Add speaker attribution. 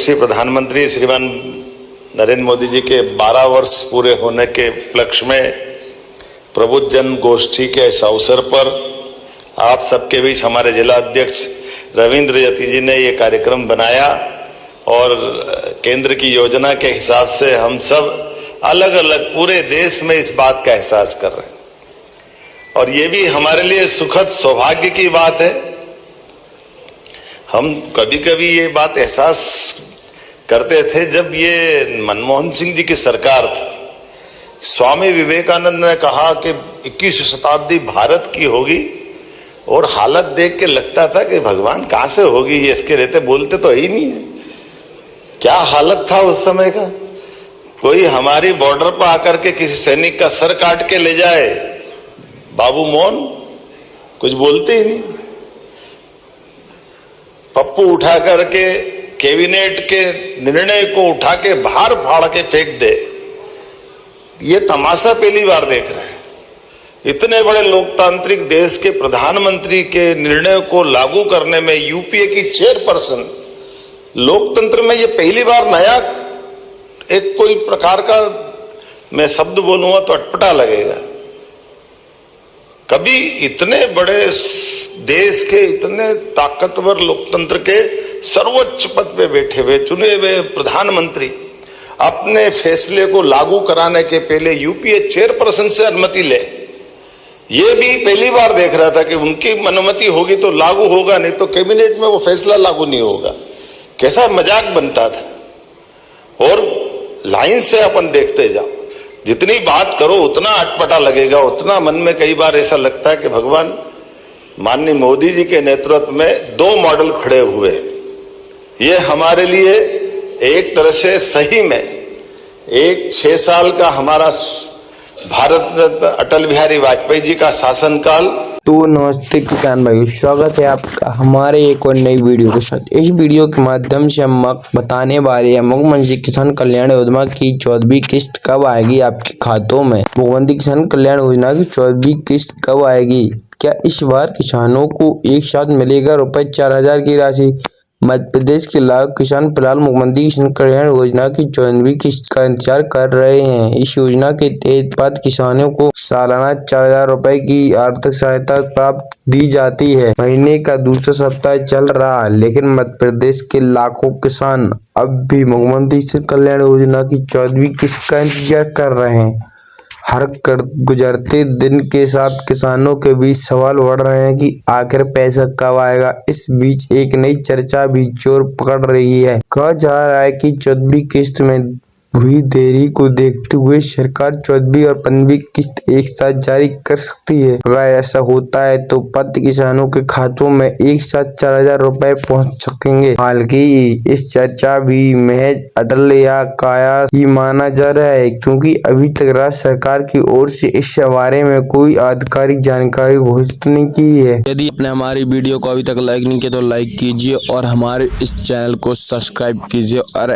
Speaker 1: यशस्वी प्रधानमंत्री श्रीमान नरेंद्र मोदी जी के 12 वर्ष पूरे होने के उपलक्ष्य में प्रबुद्ध जन गोष्ठी के इस अवसर पर आप सबके बीच हमारे जिला अध्यक्ष रविंद्र जती जी ने ये कार्यक्रम बनाया और केंद्र की योजना के हिसाब से हम सब अलग अलग पूरे देश में इस बात का एहसास कर रहे हैं और ये भी हमारे लिए सुखद सौभाग्य की बात है। हम कभी कभी ये बात एहसास करते थे जब ये मनमोहन सिंह जी की सरकार थी। स्वामी विवेकानंद ने कहा कि 21वीं शताब्दी भारत की होगी और हालत देख के लगता था कि भगवान कहां से होगी, ये इसके रहते बोलते तो ही नहीं है। क्या हालत था उस समय का। कोई हमारी बॉर्डर पर आकर के किसी सैनिक का सर काट के ले जाए, बाबू मोहन कुछ बोलते ही नहीं। पप्पू उठा करके कैबिनेट के निर्णय को उठा के बाहर फाड़ के फेंक दे, ये तमाशा पहली बार देख रहे हैं। इतने बड़े लोकतांत्रिक देश के प्रधानमंत्री के निर्णय को लागू करने में यूपीए की चेयरपर्सन, लोकतंत्र में ये पहली बार नया एक कोई प्रकार का मैं शब्द बोलूंगा तो अटपटा लगेगा। कभी इतने बड़े देश के इतने ताकतवर लोकतंत्र के सर्वोच्च पद पे बैठे हुए चुने हुए प्रधानमंत्री अपने फैसले को लागू कराने के पहले यूपीए चेयरपर्सन से अनुमति ले, ये भी पहली बार देख रहा था कि उनकी अनुमति होगी तो लागू होगा, नहीं तो कैबिनेट में वो फैसला लागू नहीं होगा। कैसा मजाक बनता था। और लाइन से अपन देखते जाओ, जितनी बात करो उतना अटपटा लगेगा, उतना मन में कई बार ऐसा लगता है कि भगवान माननीय मोदी जी के नेतृत्व में 2 मॉडल खड़े हुए। ये हमारे लिए एक तरह से सही में एक 6 साल का हमारा भारत रत्न अटल बिहारी वाजपेयी जी का शासनकाल।
Speaker 2: तो नमस्ते किसान भाई, स्वागत है आपका हमारे एक और नई वीडियो के साथ। इस वीडियो के माध्यम से हम बताने वाले हैं मुख्यमंत्री किसान कल्याण योजना की 14वीं किस्त कब आएगी आपके खातों में। मुख्यमंत्री किसान कल्याण योजना की 14वीं किस्त कब आएगी? क्या इस बार किसानों को एक साथ मिलेगा रुपए 4000 की राशि? मध्य प्रदेश के लाखों किसान फिलहाल मुख्यमंत्री किसान कल्याण योजना की 14वीं किस्त का इंतजार कर रहे हैं। इस योजना के तहत किसानों को सालाना 4000 रुपए की आर्थिक सहायता प्राप्त दी जाती है। महीने का दूसरा सप्ताह चल रहा है, लेकिन मध्य प्रदेश के लाखों किसान अब भी मुख्यमंत्री किसान कल्याण योजना की 14वीं किस्त का इंतजार कर रहे हैं। हर गुजरते दिन के साथ किसानों के बीच सवाल बढ़ रहे हैं कि आखिर पैसा कब आएगा। इस बीच एक नई चर्चा भी जोर पकड़ रही है। कहा जा रहा है कि 14वीं किस्त में हुई देरी को देखते हुए सरकार 14वीं और 15वीं किस्त एक साथ जारी कर सकती है। अगर ऐसा होता है तो पात्र किसानों के खातों में एक साथ 4000 रुपए पहुंच सकेंगे। हालांकि इस चर्चा भी महज अटल या काया ही माना जा रहा है, क्योंकि अभी तक राज्य सरकार की ओर से इस बारे में कोई आधिकारिक जानकारी घोषित नहीं की है।
Speaker 3: यदि आपने हमारी वीडियो को अभी तक लाइक नहीं किया तो लाइक कीजिए और हमारे इस चैनल को सब्सक्राइब कीजिए और